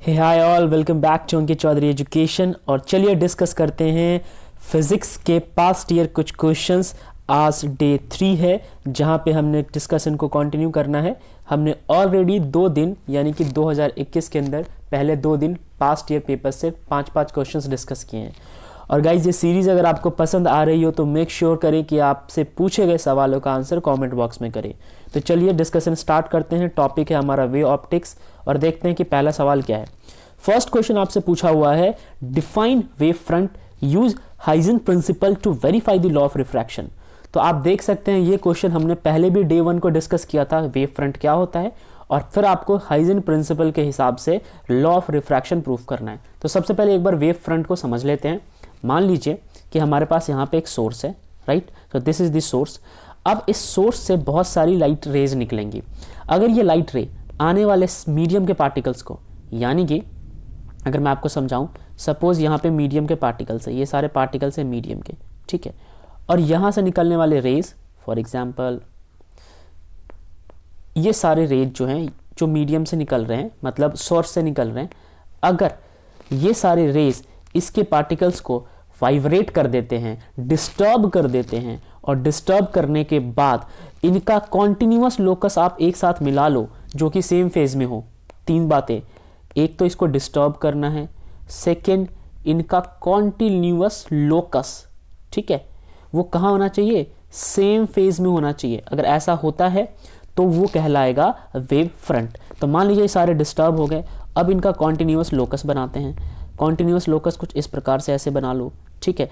Hey hi all, welcome back to Ankit Chaudhary education. और चलिए discuss करते हैं फिजिक्स के पास्ट ईयर कुछ क्वेश्चंस। आज डे 3 है जहां पे हमने डिस्कशन को कंटिन्यू करना है। हमने ऑलरेडी 2 दिन यानी कि 2021 के अंदर पहले 2 दिन पास्ट ईयर पेपर से 5-5 क्वेश्चंस डिस्कस किए हैं। और गाइज ये सीरीज़ अगर आपको पसंद आ रही हो तो मेक श्योर करें कि आपसे पूछे गए सवालों का आंसर कमेंट बॉक्स में करें। तो चलिए डिस्कशन स्टार्ट करते हैं। टॉपिक है हमारा वे ऑप्टिक्स और देखते हैं कि पहला सवाल क्या है। फर्स्ट क्वेश्चन आपसे पूछा हुआ है, define wave front, use Huygens principle to verify the law of refraction. तो आप देख सकते हैं ये क्वेश्चन हमने पहले भी डे 1 को डिस्कस किया था, वेव फ्रंट क्या होता है, और फिर आपको हाइजन प्रिंसिपल के हिसाब से लॉ ऑफ रिफ्रैक्शन प्रूफ करना है। तो सबसे पहले एक बार वेव फ्रंट को समझ लेते हैं। मान लीजिए कि हमारे पास यहाँ पे एक सोर्स है, राइट। तो दिस इज द सोर्स। अब इस सोर्स से बहुत सारी लाइट रेज निकलेंगी। अगर ये लाइट रे आने वाले मीडियम के पार्टिकल्स को, यानी कि अगर मैं आपको समझाऊं, सपोज यहाँ पे मीडियम के पार्टिकल्स है, ये सारे पार्टिकल्स है मीडियम के, ठीक है। और यहाँ से निकलने वाले रेज, फॉर एग्जाम्पल ये सारे रेज जो हैं जो मीडियम से निकल रहे हैं, मतलब सोर्स से निकल रहे हैं, अगर ये सारे रेज इसके पार्टिकल्स को वाइब्रेट कर देते हैं, डिस्टर्ब कर देते हैं, और डिस्टर्ब करने के बाद इनका कॉन्टिन्यूअस लोकस आप एक साथ मिला लो जो कि सेम फेज में हो। 3 बातें, एक तो इसको डिस्टर्ब करना है, सेकेंड इनका कॉन्टिन्यूअस लोकस, ठीक है, वो कहाँ होना चाहिए, सेम फेज में होना चाहिए। अगर ऐसा होता है तो वो कहलाएगा वेव फ्रंट। तो मान लीजिए सारे डिस्टर्ब हो गए, अब इनका कॉन्टिन्यूअस लोकस बनाते हैं। कॉन्टिन्यूअस लोकस कुछ इस प्रकार से ऐसे बना लो, ठीक है।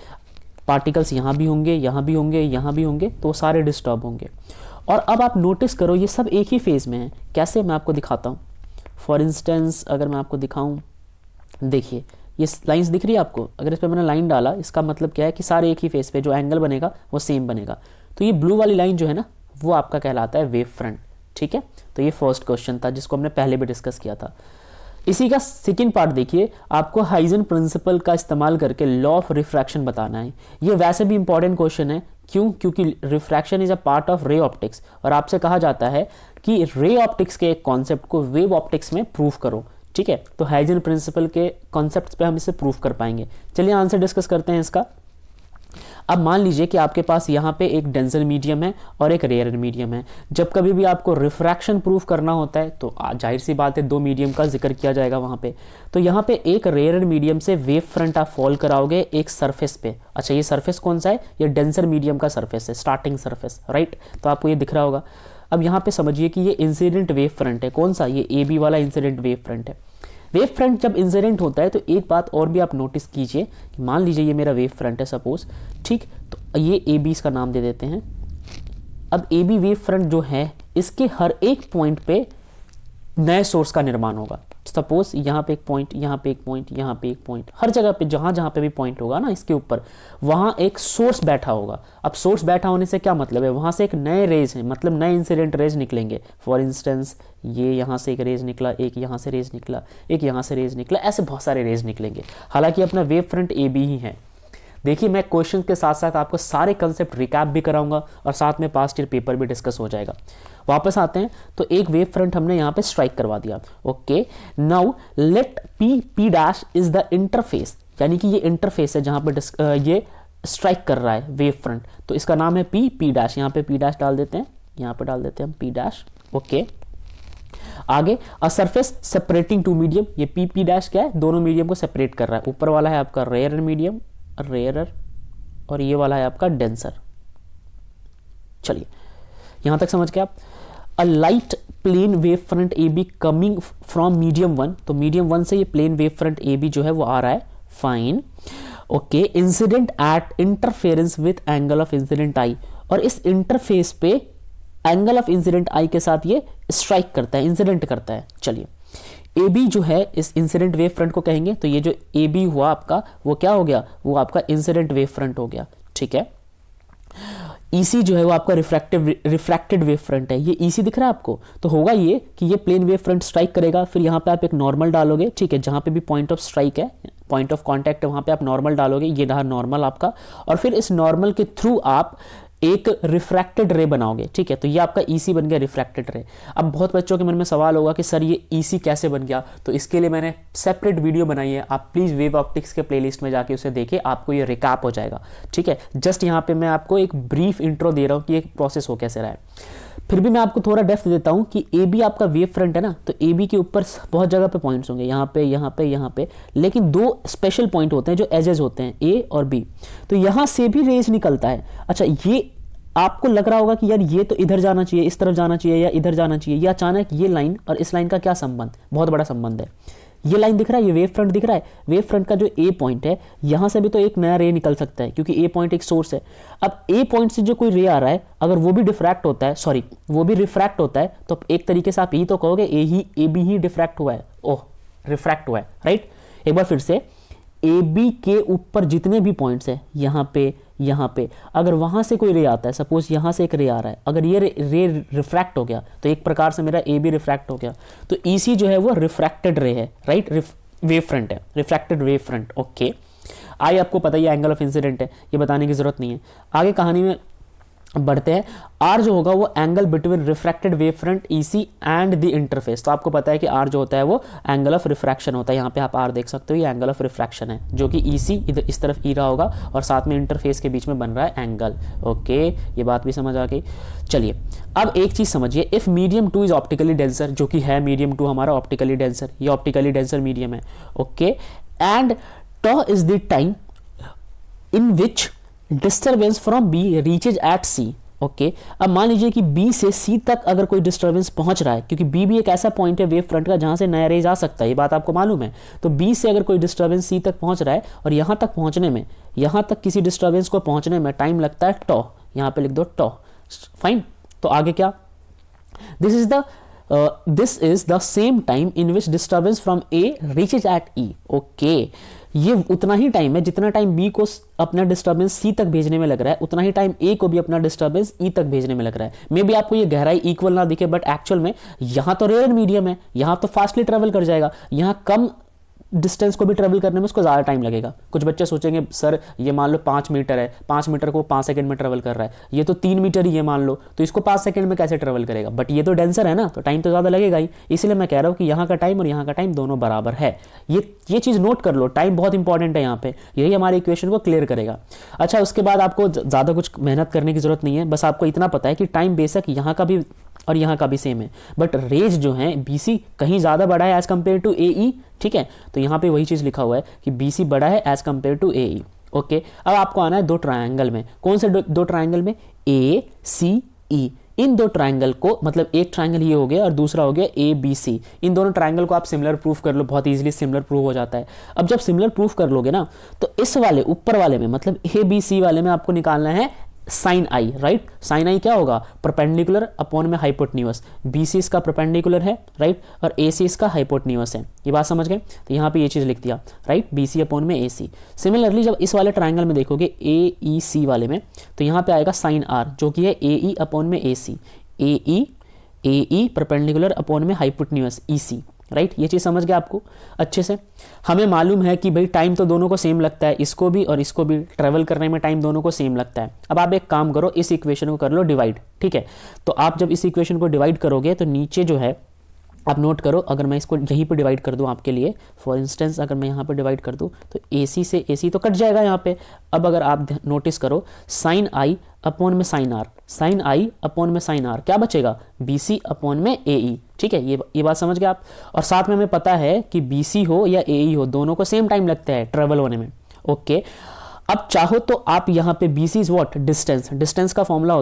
पार्टिकल्स यहाँ भी होंगे, यहाँ भी होंगे, यहाँ भी होंगे, तो सारे डिस्टर्ब होंगे। और अब आप नोटिस करो ये सब एक ही फेज में है। कैसे, मैं आपको दिखाता हूँ। फॉर इंस्टेंस अगर मैं आपको दिखाऊं, देखिए ये लाइंस दिख रही है आपको। अगर इस पर मैंने लाइन डाला, इसका मतलब क्या है कि सारे एक ही फेज पे जो एंगल बनेगा वो सेम बनेगा। तो ये ब्लू वाली लाइन जो है ना, वो आपका कहलाता है वेव फ्रंट, ठीक है। तो ये फर्स्ट क्वेश्चन था जिसको हमने पहले भी डिस्कस किया था। इसी का सेकंड पार्ट देखिए, आपको हाइजन प्रिंसिपल का इस्तेमाल करके लॉ ऑफ रिफ्रैक्शन बताना है। ये वैसे भी इंपॉर्टेंट क्वेश्चन है, क्यों? क्योंकि refraction is a part of ray optics, और आपसे कहा जाता है कि रे ऑप्टिक्स के एक कॉन्सेप्ट को वेव ऑप्टिक्स में प्रूफ करो, ठीक है। तो हाइजन प्रिंसिपल के कॉन्सेप्ट्स पे हम इसे प्रूफ कर पाएंगे। चलिए आंसर डिस्कस करते हैं इसका। अब मान लीजिए कि आपके पास यहाँ पे एक डेंसर मीडियम है और एक रेयर मीडियम है। जब कभी भी आपको रिफ्रैक्शन प्रूफ करना होता है तो जाहिर सी बात है 2 मीडियम का जिक्र किया जाएगा वहाँ पे। तो यहाँ पे एक रेयर मीडियम से वेव फ्रंट आप फॉल कराओगे एक सरफेस पे। अच्छा, ये सरफेस कौन सा है? ये डेंसर मीडियम का सरफेस है, स्टार्टिंग सरफेस, राइट। तो आपको ये दिख रहा होगा। अब यहाँ पे समझिए कि ये इंसिडेंट वेव फ्रंट है। कौन सा? ये AB वाला इंसिडेंट वेव फ्रंट है। वेव फ्रंट जब इंसिडेंट होता है तो एक बात और भी आप नोटिस कीजिए कि मान लीजिए ये मेरा वेव फ्रंट है सपोज, ठीक। तो ये AB इसका नाम दे देते हैं। अब AB वेव फ्रंट जो है इसके हर एक पॉइंट पे नए सोर्स का निर्माण होगा। सपोज यहाँ पे एक पॉइंट, यहाँ पे एक पॉइंट, यहाँ पे एक पॉइंट, हर जगह पे जहाँ जहाँ पे भी पॉइंट होगा ना इसके ऊपर, वहाँ एक सोर्स बैठा होगा। अब सोर्स बैठा होने से क्या मतलब है? वहाँ से एक नए रेज है, मतलब नए इंसिडेंट रेज निकलेंगे। फॉर इंस्टेंस ये यहाँ से एक रेज निकला, एक यहाँ से रेज निकला, एक यहाँ से रेज निकला, ऐसे बहुत सारे रेज निकलेंगे। हालांकि अपना वेव फ्रंट AB ही है। देखिए मैं क्वेश्चन के साथ साथ आपको सारे कंसेप्ट रिकैप भी कराऊंगा और साथ में पास्ट ईयर पेपर भी डिस्कस हो जाएगा। वापस आते हैं, तो एक वेव फ्रंट हमने यहाँ पे स्ट्राइक करवा दिया। Okay, now let P dash is the interface, यानी कि ये इंटरफेस है जहाँ पे ये स्ट्राइक कर रहा है वेव फ्रंट, तो इसका नाम है P डैश। यहाँ पे P डैश डाल देते हैं, यहाँ पे डाल देते हैं हम P डैश। ओके, आगे अ सरफेस सेपरेटिंग 2 मीडियम, ये P डैश क्या है? दोनों मीडियम को सेपरेट कर रहा है। ऊपर वाला है आपका रेयर मीडियम, रेयरर, और ये वाला है आपका डेंसर। चलिए यहां तक समझ गए आप। A light plane wave front AB coming from medium 1, तो मीडियम 1 से ये प्लेन वेव फ्रंट AB जो है वो आ रहा है, fine. Okay, incident at interference with angle of incident I, और इस इंटरफेस पे एंगल ऑफ इंसिडेंट I के साथ ये स्ट्राइक करता है, इंसिडेंट करता है। चलिए AB जो है इस इंसिडेंट वेव फ्रंट को कहेंगे, तो ये जो AB हुआ आपका वो क्या हो गया? वो आपका इंसिडेंट वेव फ्रंट हो गया, ठीक है। EC जो है वो आपका रिफ्रैक्टेड वेव फ्रंट है। ये EC दिख रहा है आपको? तो होगा ये कि ये प्लेन वेव फ्रंट स्ट्राइक करेगा, फिर यहाँ पे आप एक नॉर्मल डालोगे, ठीक है। जहाँ पे भी पॉइंट ऑफ स्ट्राइक है, पॉइंट ऑफ कॉन्टैक्ट है, वहाँ पे आप नॉर्मल डालोगे, ये रहा नॉर्मल आपका। और फिर इस नॉर्मल के थ्रू आप एक रिफ्रैक्टेड रे बनाओगे, ठीक है, तो ये आपका ईसी बन गया रिफ्रैक्टेड रे। अब बहुत बच्चों के मन में सवाल होगा कि सर ये ईसी कैसे बन गया, तो इसके लिए मैंने सेपरेट वीडियो बनाई है, आप प्लीज वेव ऑप्टिक्स के प्लेलिस्ट में जाके उसे देखें, आपको ये रिकैप हो जाएगा, ठीक है। जस्ट यहाँ पे मैं आपको एक ब्रीफ इंट्रो दे रहा हूँ कि एक प्रोसेस हो कैसे रहा है। फिर भी मैं आपको थोड़ा डेप्थ देता हूँ कि ए बी आपका वेव फ्रंट है ना, तो ए बी के ऊपर बहुत जगह पे पॉइंट्स होंगे, यहाँ पे यहाँ पे यहाँ पे, लेकिन दो स्पेशल पॉइंट होते हैं जो एजेस होते हैं ए और बी, तो यहाँ से भी रेज निकलता है। अच्छा, ये आपको लग रहा होगा कि यार ये तो इधर जाना चाहिए, इस तरफ जाना चाहिए या इधर जाना चाहिए, या अचानक ये लाइन और इस लाइन का क्या संबंध, बहुत बड़ा संबंध है। ये लाइन दिख रहा है, ये वेव फ्रंट दिख रहा है, वेव फ्रंट का जो ए पॉइंट है यहां से भी तो एक नया रे निकल सकता है, क्योंकि ए पॉइंट एक सोर्स है। अब ए पॉइंट से जो कोई रे आ रहा है, अगर वो भी डिफ्रैक्ट होता है, सॉरी वो भी रिफ्रैक्ट होता है, तो एक तरीके से आप यही तो कहोगे ए बी ही डिफ्रैक्ट हुआ है, ओह रिफ्रैक्ट हुआ है, राइट। एक बार फिर से, ए बी के ऊपर जितने भी पॉइंट्स है, यहाँ पे अगर वहां से कोई रे आता है, सपोज यहां से एक रे आ रहा है, अगर ये रे रिफ्रैक्ट हो गया तो एक प्रकार से मेरा ए बी रिफ्रैक्ट हो गया, तो ईसी जो है वो रिफ्रैक्टेड रे है, राइट, वेव फ्रंट है, रिफ्रैक्टेड वेव फ्रंट, ओके। आई आपको पता ही एंगल ऑफ इंसिडेंट है, ये बताने की जरूरत नहीं है। आगे कहानी में बढ़ते हैं। आर जो होगा वो angle between refracted wave front EC and the interface, तो आपको पता है कि आर जो होता है वो एंगल ऑफ रिफ्रैक्शन होता है, यहाँ पे आप आर देख सकते हो, ये एंगल ऑफ रिफ्रैक्शन है, जो कि ईसी इधर इस तरफ ई रहा होगा और साथ में इंटरफेस के बीच में बन रहा है एंगल, ओके, ये बात भी समझ आ गई। चलिए अब एक चीज समझिए, if medium 2 is optically denser, जो कि है मीडियम 2 हमारा ऑप्टिकली डेंसर, ये ऑप्टिकली डेंसर मीडियम है, okay, and tau is the time in which disturbance from B reaches at C, okay. अब मान लीजिए कि बी से सी तक अगर कोई डिस्टर्बेंस पहुंच रहा है, क्योंकि बी भी एक ऐसा पॉइंट है वेव फ्रंट का जहां से नया रेज आ सकता है, ये बात आपको मालूम है, तो बी से अगर कोई डिस्टर्बेंस सी तक पहुंच रहा है और यहां तक पहुंचने में, यहां तक किसी डिस्टर्बेंस को पहुंचने में टाइम लगता है टॉ, यहां पे लिख दो टॉ, फाइन। तो आगे क्या, this is the same time in which disturbance from A reaches at E, okay. ये उतना ही टाइम है जितना टाइम बी को अपना डिस्टर्बेंस सी तक भेजने में लग रहा है, उतना ही टाइम ए को भी अपना डिस्टर्बेंस ई तक भेजने में लग रहा है। मे बी आपको ये गहराई इक्वल ना दिखे, बट एक्चुअल में यहां तो रेयर मीडियम है, यहां तो फास्टली ट्रेवल कर जाएगा, यहां कम डिस्टेंस को भी ट्रेवल करने में उसको ज़्यादा टाइम लगेगा। कुछ बच्चे सोचेंगे सर ये मान लो 5 मीटर है, 5 मीटर को 5 सेकंड में ट्रेवल कर रहा है, ये तो 3 मीटर ही है मान लो, तो इसको 5 सेकंड में कैसे ट्रेवल करेगा, बट ये तो डेंसर है ना, तो टाइम तो ज़्यादा लगेगा ही। इसलिए मैं कह रहा हूँ कि यहाँ का टाइम और यहाँ का टाइम दोनों बराबर है। ये चीज़ नोट कर लो, टाइम बहुत इंपॉर्टेंट है यहाँ पे, यही हमारे इक्वेशन को क्लियर करेगा। अच्छा, उसके बाद आपको ज़्यादा कुछ मेहनत करने की जरूरत नहीं है, बस आपको इतना पता है कि टाइम बेशक यहाँ का भी और यहाँ का भी सेम है, बट रेंज जो है बीसी कहीं ज़्यादा बड़ा है एज कंपेयर टू एई, ठीक है, तो यहाँ पे वही चीज़ लिखा हुआ है कि बीसी बड़ा है as compare to AE, okay. अब आपको आना है दो ट्रायंगल में, कौन से दो ट्रायंगल में, ए सी ई, इन दो ट्रायंगल को, मतलब एक ट्रायंगल ये हो गया और दूसरा हो गया ए बी सी, इन दोनों ट्रायंगल को आप सिमिलर प्रूफ कर लो, बहुत इजीली सिमिलर प्रूफ हो जाता है। अब जब सिमिलर प्रूफ कर लोगे ना, तो इस वाले ऊपर वाले में, मतलब ए बी सी वाले में आपको निकालना है साइन आई, राइट। साइन आई क्या होगा, परपेंडिकुलर अपॉन में हाइपोटेन्यूज, बीसी इसका परपेंडिकुलर है, राइट, और एसी इसका हाइपोटेन्यूज है, ये बात समझ गए। तो यहाँ पे ये चीज लिख दिया, राइट, बीसी अपॉन में एसी। सिमिलरली जब इस वाले ट्रायंगल में देखोगे ए ई सी वाले में, तो यहाँ पे आएगा साइन आर, जो कि है ए ई अपॉन में ए सी, ए ई परपेंडिकुलर अपॉन में हाइपोटेन्यूज ई सी, राइट। ये चीज समझ गया आपको अच्छे से। हमें मालूम है कि भाई टाइम तो दोनों को सेम लगता है, इसको भी और इसको भी ट्रेवल करने में टाइम दोनों को सेम लगता है। अब आप एक काम करो, इस इक्वेशन को कर लो डिवाइड, ठीक है। तो आप जब इस इक्वेशन को डिवाइड करोगे तो नीचे जो है आप नोट करो, अगर मैं इसको यहीं पे डिवाइड कर दूं आपके लिए, फॉर इंस्टेंस अगर मैं यहाँ पे डिवाइड कर दूं तो AC से AC तो कट जाएगा यहाँ पे। अब अगर आप नोटिस करो, साइन आई अपॉन में sine r, sine i upon में साइन आर, क्या बचेगा, BC अपॉन में AE, ठीक है। ये बात समझ गए आप। और साथ में हमें पता है कि BC हो या AE हो, दोनों को सेम टाइम लगता है ट्रेवल होने में, ओके। अब चाहो तो आप यहाँ पे BC is what, distance, distance का फॉर्मूला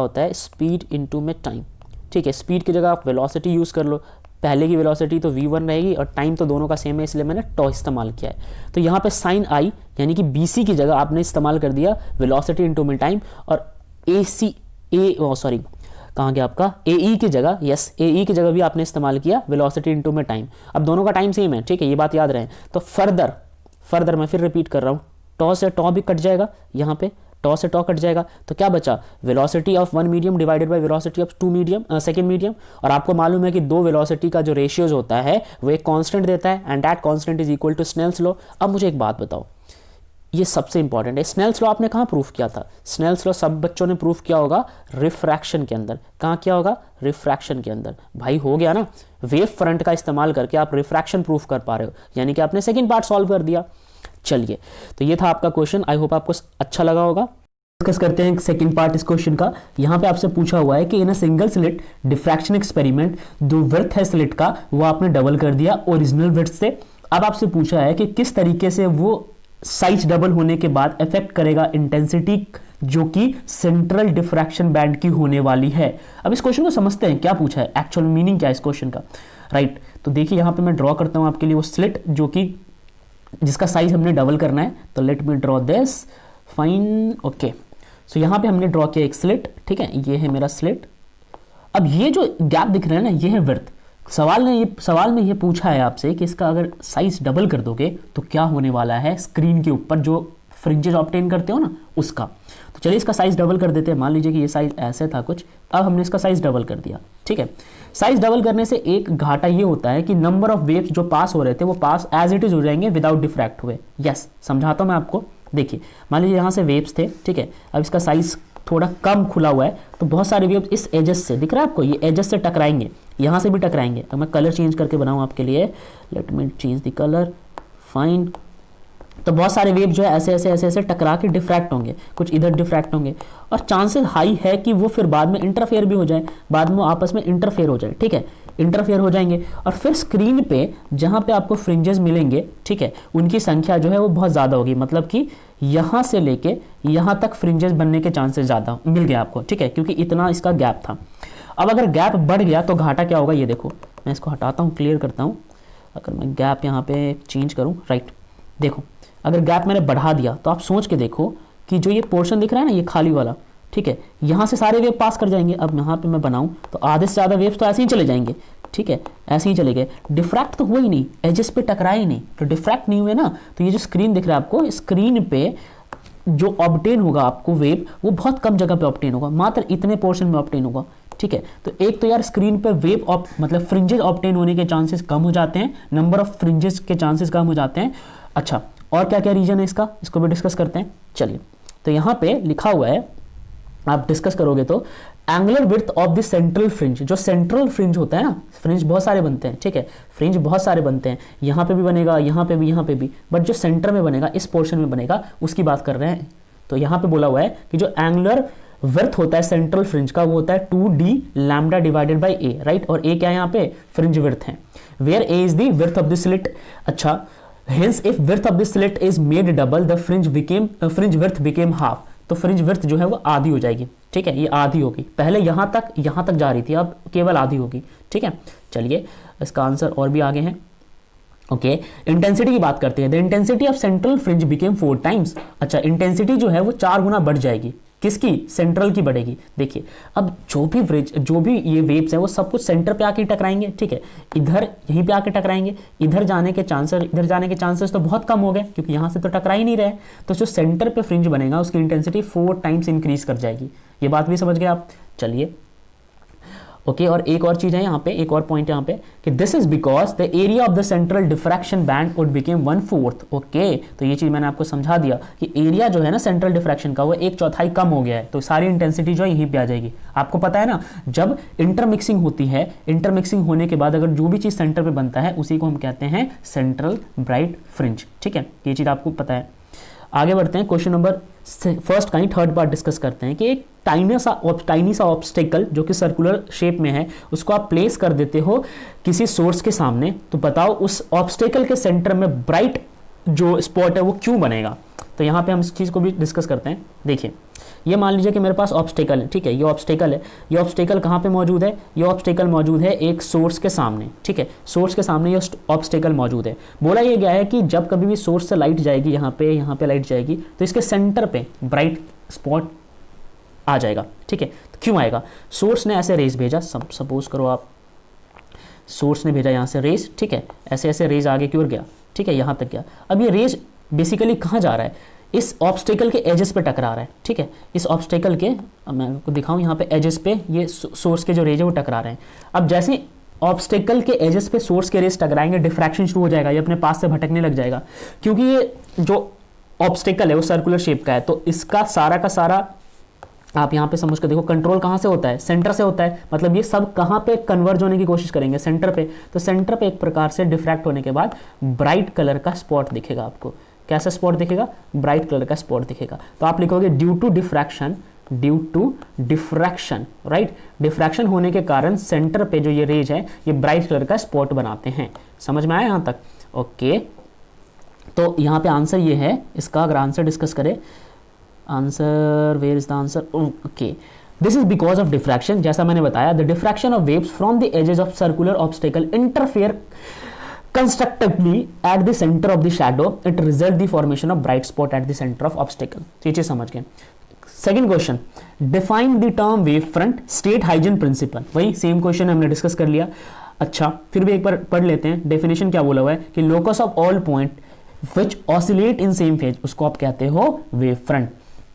होता है स्पीड इनटू में टाइम, ठीक है। स्पीड की जगह आप वेलोसिटी यूज कर लो, पहले की वेलोसिटी तो v1 रहेगी और टाइम तो दोनों का सेम है, इसलिए मैंने टॉ इस्तेमाल किया है। तो यहाँ पे साइन आई यानी कि BC की जगह आपने इस्तेमाल कर दिया वेलोसिटी इनटू में टाइम, और कहाँ गया आपका AE की जगह, यस AE की जगह भी आपने इस्तेमाल किया वेलोसिटी इनटू में टाइम। अब दोनों का टाइम सेम है, ठीक है, ये बात याद रहे। तो फर्दर मैं फिर रिपीट कर रहा हूँ, टॉ से टॉ भी कट जाएगा, यहाँ पे टॉ से टॉ कट जाएगा, तो क्या बचा, velocity of one medium divided by velocity of second medium. और आपको मालूम है कि दो वेलोसिटी का जो रेशियोज होता है वो एक कांस्टेंट देता है, and that constant is equal to Snell's law. अब मुझे एक बात बताओ, ये सबसे इंपॉर्टेंट है। स्नेल्स लॉ आपने कहाँ प्रूफ किया था? स्नेल्स लॉ सब बच्चों ने प्रूफ किया होगा रिफ्रैक्शन के अंदर। कहाँ किया होगा? रिफ्रैक्शन के अंदर। भाई हो गया ना, वेव फ्रंट का इस्तेमाल करके आप रिफ्रैक्शन प्रूफ कर पा रहे हो, यानी कि आपने सेकंड पार्ट सॉल्व कर दिया। चलिए, तो ये था आपका क्वेश्चन, आई होप आपको अच्छा लगा होगा। डिस्कस करते हैं सेकंड पार्ट इस क्वेश्चन का। यहाँ पे आपसे पूछा हुआ है कि in a single slit diffraction experiment, जो विड्थ है स्लिट का वो आपने डबल कर दिया ओरिजिनल विड्थ से। अब आपसे पूछा है कि किस तरीके से वो साइज डबल होने के बाद इफेक्ट करेगा इंटेंसिटी जो कि सेंट्रल डिफ्रैक्शन बैंड की होने वाली है। अब इस क्वेश्चन को समझते हैं, क्या पूछा है, एक्चुअल मीनिंग क्या है इस क्वेश्चन का, राइट। तो देखिए यहाँ पे मैं ड्रॉ करता हूँ आपके लिए वो स्लिट जो कि जिसका साइज हमने डबल करना है। तो let me draw this, fine, okay. So यहाँ पे हमने ड्रॉ किया एक स्लिट, ठीक है, ये है मेरा स्लिट। अब ये जो गैप दिख रहा है ना, ये है विड्थ। सवाल में ये पूछा है आपसे कि इसका अगर साइज डबल कर दोगे तो क्या होने वाला है स्क्रीन के ऊपर जो फ्रिंजेस ऑब्टेन करते हो ना उसका। तो चलिए इसका साइज डबल कर देते हैं। मान लीजिए कि ये साइज ऐसे था कुछ, अब हमने इसका साइज डबल कर दिया, ठीक है। साइज डबल करने से एक घाटा ये होता है कि नंबर ऑफ वेव्स जो पास हो रहे थे वो पास एज इट इज हो जाएंगे विदाउट डिफ्रैक्ट हुए। यस, समझाता हूं मैं आपको। देखिए मान लीजिए यहाँ से वेव्स थे, ठीक है, अब इसका साइज थोड़ा कम खुला हुआ है तो बहुत सारे वेव्स इस एजेस से, दिख रहा है आपको, ये एजेस से टकराएंगे, यहाँ से भी टकराएंगे। अब मैं कलर चेंज करके बनाऊँ आपके लिए, let me change the colour, fine. तो बहुत सारे वेव जो है ऐसे ऐसे ऐसे ऐसे टकरा के डिफ्रैक्ट होंगे, कुछ इधर डिफ्रैक्ट होंगे, और चांसेस हाई है कि वो फिर बाद में इंटरफेयर भी हो जाए, बाद में आपस में इंटरफेयर हो जाए, ठीक है, इंटरफेयर हो जाएंगे। और फिर स्क्रीन पे जहाँ पे आपको फ्रिंजेस मिलेंगे, ठीक है, उनकी संख्या जो है वो बहुत ज़्यादा होगी, मतलब कि यहाँ से लेके यहाँ तक फ्रिंजेस बनने के चांसेस ज़्यादा मिल गए आपको, ठीक है, क्योंकि इतना इसका गैप था। अब अगर गैप बढ़ गया तो घाटा क्या होगा, ये देखो, मैं इसको हटाता हूँ, क्लियर करता हूँ। अगर मैं गैप यहाँ पे चेंज करूँ, राइट, देखो अगर गैप मैंने बढ़ा दिया तो आप सोच के देखो कि जो ये पोर्शन दिख रहा है ना, ये खाली वाला, ठीक है, यहाँ से सारे वेव पास कर जाएंगे। अब यहाँ पे मैं बनाऊँ तो आधे से ज़्यादा वेव्स तो ऐसे ही चले जाएंगे, ठीक है, ऐसे ही चले गए, डिफ्रैक्ट तो हुआ ही नहीं, एजेस पे टकराए ही नहीं, तो डिफ्रैक्ट नहीं हुए ना, तो ये जो स्क्रीन दिख रहा है आपको, स्क्रीन पे जो ऑब्टेन होगा आपको वेव, वो बहुत कम जगह पे ऑब्टेन होगा, मात्र इतने पोर्शन में ऑब्टेन होगा, ठीक है। तो एक तो यार स्क्रीन पे वेव मतलब फ्रिंजेस ऑब्टेन होने के चांसेस कम हो जाते हैं, नंबर ऑफ फ्रिंजेस के चांसेस कम हो जाते हैं। अच्छा, और क्या क्या रीजन है इसका, इसको भी डिस्कस करते हैं। चलिए, तो यहाँ पे लिखा हुआ है, आप डिस्कस करोगे तो angular width of the central fringe, जो सेंट्रल फ्रिंज होता है ना, फ्रिंज बहुत सारे बनते हैं, ठीक है, फ्रिंज बहुत सारे बनते हैं, यहाँ पे भी बनेगा, यहाँ पे भी, यहाँ पे भी, बट जो सेंटर में बनेगा, इस पोर्शन में बनेगा, उसकी बात कर रहे हैं। तो यहाँ पे बोला हुआ है कि जो एंगुलर विड्थ होता है सेंट्रल फ्रिंज का, वो होता है 2d lambda divided by a, right, और a क्या है यहाँ पे, फ्रिंज विड्थ है, where a is the width of the slit. अच्छा, hence if width of the slit is made double the fringe width became half, तो fringe width जो है वो आधी हो जाएगी, ठीक है, ये आधी होगी, पहले यहाँ तक जा रही थी, अब केवल आधी होगी, ठीक है। चलिए इसका आंसर और भी आगे हैं। ओके, इंटेंसिटी की बात करते हैं। The intensity of central fringe became 4 times. अच्छा, इंटेंसिटी जो है वो 4 गुना बढ़ जाएगी, किसकी, सेंट्रल की बढ़ेगी। देखिए अब जो भी ये वेव्स हैं वो सब कुछ सेंटर पे आके टकराएंगे, ठीक है, इधर यहीं पे आके टकराएंगे, इधर जाने के चांसेस तो बहुत कम हो गए क्योंकि यहाँ से तो टकरा ही नहीं रहे। तो जो सेंटर पे फ्रिंज बनेगा उसकी इंटेंसिटी 4 टाइम्स इंक्रीज कर जाएगी। ये बात भी समझ गए आप। चलिए ओके, और एक और चीज है यहाँ पे, एक और पॉइंट यहाँ पे कि this is because the area of the central diffraction band would became 1/4। Okay, तो ये चीज मैंने आपको समझा दिया कि एरिया जो है ना सेंट्रल डिफ्रैक्शन का वो 1/4 कम हो गया है, तो सारी इंटेंसिटी जो है यहीं पे आ जाएगी। आपको पता है ना, जब इंटरमिक्सिंग होती है, इंटरमिक्सिंग होने के बाद अगर जो भी चीज सेंटर पे बनता है उसी को हम कहते हैं सेंट्रल ब्राइट फ्रिंज, ठीक है, ये चीज आपको पता है। आगे बढ़ते हैं, क्वेश्चन नंबर फर्स्ट का ही थर्ड पार्ट डिस्कस करते हैं कि एक टाइनी सा ऑब्स्टेकल जो कि सर्कुलर शेप में है उसको आप प्लेस कर देते हो किसी सोर्स के सामने, तो बताओ उस ऑब्स्टेकल के सेंटर में ब्राइट जो स्पॉट है वो क्यों बनेगा। तो यहाँ पे हम इस चीज़ को भी डिस्कस करते हैं। देखिए, ये मान लीजिए कि मेरे पास ऑब्स्टेकल है, ठीक है, ये ऑब्स्टेकल है, ये ऑब्स्टेकल कहाँ पे मौजूद है, ये ऑब्स्टेकल मौजूद है एक सोर्स के सामने, ठीक है, सोर्स के सामने ये ऑब्स्टेकल मौजूद है। बोला ये गया है कि जब कभी भी सोर्स से लाइट जाएगी, यहाँ पे लाइट जाएगी, तो इसके सेंटर पे ब्राइट स्पॉट आ जाएगा, ठीक है। तो क्यों आएगा, सोर्स ने ऐसे रेज भेजा, सपोज करो आप सोर्स ने भेजा यहाँ से रेज, ठीक है, ऐसे ऐसे रेज आगे की ओर गया, ठीक है, यहाँ तक गया। अब ये रेज बेसिकली कहाँ जा रहा है, इस ऑब्स्टेकल के एजेस पे टकरा रहा है, ठीक है, इस ऑब्स्टेकल के, मैं आपको दिखाऊं यहाँ पे एजेस पे ये सोर्स के जो रेज है वो टकरा रहे हैं। अब जैसे ऑब्स्टेकल के एजेस पे सोर्स के रेज टकराएंगे, डिफ्रैक्शन शुरू हो जाएगा, ये अपने पास से भटकने लग जाएगा, क्योंकि ये जो ऑब्स्टेकल है वो सर्कुलर शेप का है, तो इसका सारा का सारा आप यहाँ पे समझ कर देखो, कंट्रोल कहाँ से होता है, सेंटर से होता है, मतलब ये सब कहाँ पे कन्वर्ज होने की कोशिश करेंगे, सेंटर पे। तो सेंटर पे एक प्रकार से डिफ्रैक्ट होने के बाद ब्राइट कलर का स्पॉट दिखेगा आपको। कैसा स्पॉट दिखेगा? ब्राइट कलर का स्पॉट दिखेगा। तो आप लिखोगे due to diffraction, due to diffraction, right. Diffraction होने के कारण सेंटर पे जो ये रेज है ये ब्राइट कलर का स्पॉट बनाते हैं। समझ में आया यहाँ तक? ओके, तो यहाँ पे आंसर ये है इसका। अगर आंसर डिस्कस करें, answer, where is the answer? Okay, this is because of diffraction. जैसा मैंने बताया, the diffraction of waves from the edges of circular obstacle interfere constructively at the center of the shadow, it result the formation of bright spot at the center of obstacle। तो ये चीज समझ गए। Second question, define the term wave front, state Huygens principle. वही same question हमने discuss कर लिया। अच्छा, फिर भी एक बार पढ़ लेते हैं। डेफिनेशन क्या बोला हुआ है कि locus of all point which oscillate in same phase, उसको आप कहते हो वेव फ्रंट।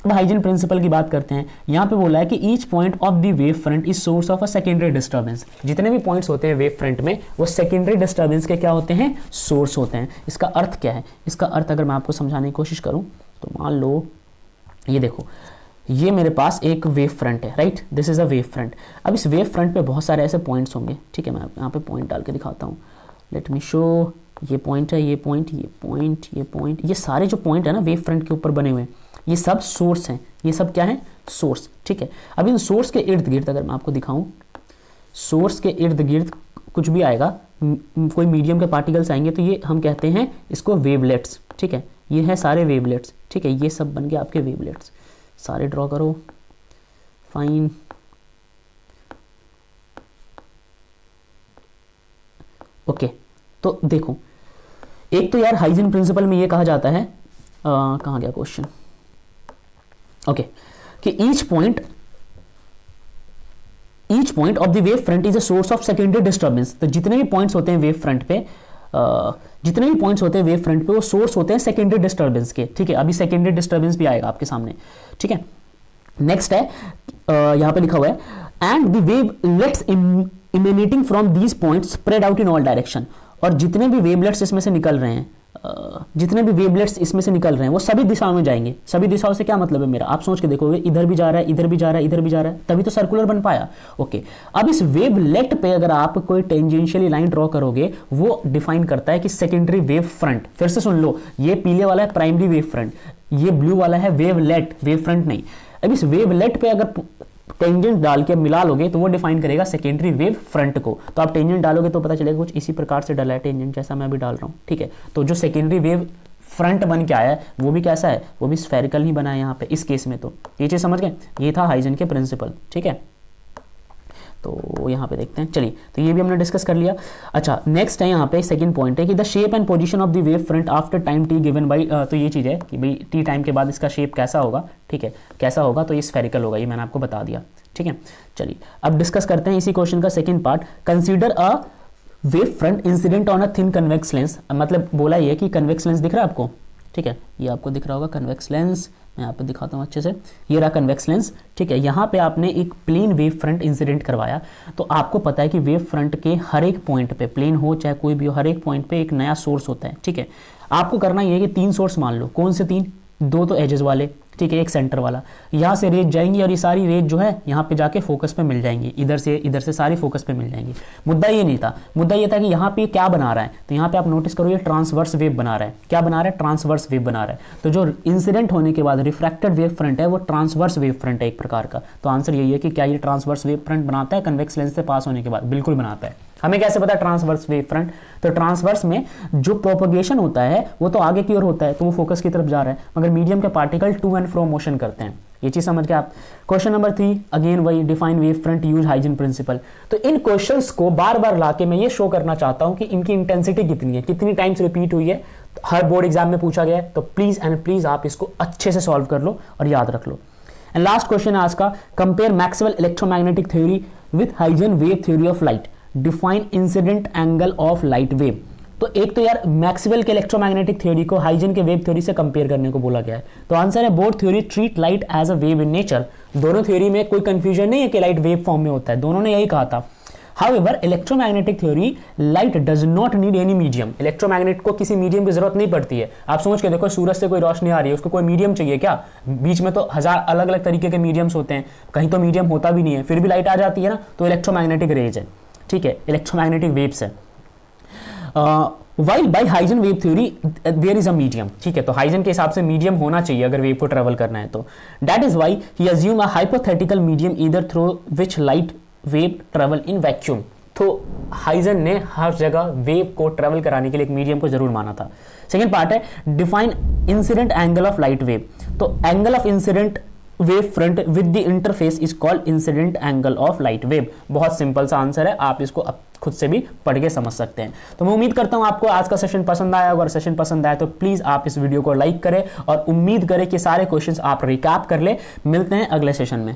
अब हाइजन प्रिंसिपल की बात करते हैं। यहाँ पे बोला है कि each point of the wave front is source of a secondary disturbance. जितने भी पॉइंट्स होते हैं वेव फ्रंट में वो सेकेंडरी डिस्टर्बेंस के क्या होते हैं? सोर्स होते हैं। इसका अर्थ क्या है? इसका अर्थ अगर मैं आपको समझाने की कोशिश करूँ तो मान लो ये देखो, ये मेरे पास एक वेव फ्रंट है, right, this is a wave front. अब इस वेव फ्रंट पे बहुत सारे ऐसे पॉइंट्स होंगे, ठीक है। मैं यहाँ पे पॉइंट डाल के दिखाता हूँ, लेट मी शो। ये पॉइंट है, ये पॉइंट, ये पॉइंट, ये पॉइंट, ये सारे जो पॉइंट है ना वेव फ्रंट के ऊपर बने हुए, ये सब सोर्स हैं। ये सब क्या है? सोर्स, ठीक है। अब इन सोर्स के इर्द गिर्द अगर मैं आपको दिखाऊं, सोर्स के इर्द गिर्द कुछ भी आएगा, कोई मीडियम के पार्टिकल्स आएंगे, तो ये हम कहते हैं इसको वेवलेट्स, ठीक है। ये है सारे वेवलेट्स, ठीक है। ये सब बन गए आपके वेवलेट्स। सारे ड्रॉ करो, फाइन। ओके, तो देखो, एक तो यार हाइजन प्रिंसिपल में ये कहा जाता है, कहाँ गया क्वेश्चन? ओके, कि each point of the wave front is a source of secondary disturbance. तो जितने भी पॉइंट्स होते हैं वेव फ्रंट पे, वो सोर्स होते हैं सेकेंडरी डिस्टर्बेंस के, ठीक है। अभी सेकेंडरी डिस्टर्बेंस भी आएगा आपके सामने, ठीक है। नेक्स्ट है, यहां पे लिखा हुआ है and the wavelets emanating from these points spread out in all direction. और जितने भी वेवलेट्स इसमें से निकल रहे हैं, वो सभी दिशाओं में जाएंगे। सभी दिशाओं से क्या मतलब है मेरा? आप सोच के देखोगे, इधर भी जा रहा है, इधर भी जा रहा है, इधर भी जा रहा है, तभी तो सर्कुलर बन पाया। ओके, अब इस वेवलेट पे अगर आप कोई टेंजेंशियली लाइन ड्रॉ करोगे, वो डिफाइन करता है कि सेकेंडरी वेव फ्रंट। फिर से सुन लो, ये पीले वाला है प्राइमरी वेव फ्रंट, ये ब्लू वाला है वेवलेट, वेव फ्रंट नहीं। अब इस वेवलेट पे अगर टेंजेंट डाल के मिला लोगे तो वो डिफाइन करेगा सेकेंडरी वेव फ्रंट को। तो आप टेंजेंट डालोगे तो पता चलेगा कुछ इसी प्रकार से डाला है टेंजेंट, जैसा मैं अभी डाल रहा हूँ, ठीक है। तो जो सेकेंडरी वेव फ्रंट बन के आया है वो भी कैसा है? वो भी स्फेरिकल ही बना है यहाँ पे इस केस में। तो ये चीज समझ गए? ये था हाइजन के प्रिंसिपल, ठीक है। तो यहाँ पे देखते हैं, चलिए, तो ये भी हमने डिस्कस कर लिया। अच्छा, नेक्स्ट है यहाँ पे सेकंड पॉइंट है कि the shape and position of the wave front after time T given by. तो ये चीज़ है कि भाई टी टाइम के बाद इसका शेप कैसा होगा, ठीक है, कैसा होगा? तो ये स्फेरिकल होगा, ये मैंने आपको बता दिया, ठीक है। चलिए, अब डिस्कस करते हैं इसी क्वेश्चन का second part. Consider a wave front incident on a thin convex lens. मतलब बोला ये कि कन्वेक्स लेंस दिख रहा है आपको, ठीक है, ये आपको दिख रहा होगा कन्वेक्स लेंस। मैं यहाँ पे दिखाता हूँ अच्छे से, ये रहा कन्वेक्स लेंस, ठीक है। यहाँ पे आपने एक प्लेन वेव फ्रंट इंसिडेंट करवाया, तो आपको पता है कि वेव फ्रंट के हर एक पॉइंट पे, प्लेन हो चाहे कोई भी हो, हर एक पॉइंट पे एक नया सोर्स होता है, ठीक है। आपको करना ये है कि 3 सोर्स मान लो। कौन से 3? 2 तो एजेस वाले, ठीक है, एक सेंटर वाला। यहाँ से रेज जाएंगी और ये सारी रेज जो है यहाँ पे जाके फोकस पे मिल जाएंगी, इधर से सारी फोकस पे मिल जाएंगी। मुद्दा ये नहीं था, मुद्दा ये था कि यहाँ पे क्या बना रहा है। तो यहाँ पे आप नोटिस करो, ये ट्रांसवर्स वेव बना रहा है। क्या बना रहा है? ट्रांसवर्स वेव बना रहा है। तो जो इंसिडेंट होने के बाद रिफ्रैक्टेड वेव फ्रंट है वो ट्रांसवर्स वेव फ्रंट है एक प्रकार का। तो आंसर यही है कि क्या ये ट्रांसवर्स वेव फ्रंट बनाता है कन्वेक्स लेंस से पास होने के बाद? बिल्कुल बनाता है। हमें कैसे पता ट्रांसवर्स वेव फ्रंट? तो ट्रांसवर्स में जो प्रोपगेशन होता है वो तो आगे की ओर होता है, तो वो फोकस की तरफ जा रहा है, मगर मीडियम के particle to and fro motion करते हैं। ये चीज समझ के आप। क्वेश्चन नंबर 3 अगेन वही, define wave front, use Huygens principle. तो इन क्वेश्चंस को बार बार लाके मैं ये शो करना चाहता हूं कि इनकी इंटेंसिटी कितनी है, कितनी टाइम्स रिपीट हुई है। हर बोर्ड एग्जाम में पूछा गया है, तो प्लीज एंड प्लीज आप इसको अच्छे से सॉल्व कर लो और याद रख लो। एंड लास्ट क्वेश्चन है आज का, compare Maxwell electromagnetic theory with Huygens wave theory of light, define incident angle of light wave. तो एक तो यार मैक्सवेल के इलेक्ट्रोमैग्नेटिक थ्योरी को हाइजन के वेव थ्योरी से कंपेयर करने को बोला गया है। तो आंसर है both theory treat light as a wave in nature. दोनों थ्योरी में कोई कंफ्यूजन नहीं है कि लाइट वेव फॉर्म में होता है, दोनों ने यही कहा था। However electromagnetic theory, light does not need any medium. Electromagnet को किसी मीडियम की जरूरत नहीं पड़ती है। आप सोच के देखो, सूरज से कोई रोशनी आ रही है, उसको कोई मीडियम चाहिए क्या? बीच में तो हजार अलग अलग तरीके के मीडियम्स होते हैं, कहीं तो मीडियम होता भी नहीं है, फिर भी लाइट आ जाती है ना। तो इलेक्ट्रोमैग्नेटिक रेज है, ठीक है, इलेक्ट्रोमैग्नेटिक वेव्स है। While by Huygens wave theory there is a medium, ठीक है, तो हाइजन के हिसाब से मीडियम होना चाहिए अगर वेव को ट्रेवल करना है तो। That is why he assume a hypothetical medium either through which light wave travel in vacuum. तो हाइजन ने हर जगह वेव को ट्रेवल कराने के लिए एक मीडियम को जरूर माना था। सेकेंड पार्ट है define incident angle of light wave. तो angle of incident wave front with the interface is called incident angle of light wave. बहुत सिंपल सा आंसर है, आप इसको खुद से भी पढ़ के समझ सकते हैं। तो मैं उम्मीद करता हूं आपको आज का सेशन पसंद आया। अगर सेशन पसंद आया तो प्लीज आप इस वीडियो को लाइक करें और उम्मीद करें कि सारे क्वेश्चंस आप रिकैप कर ले। मिलते हैं अगले सेशन में।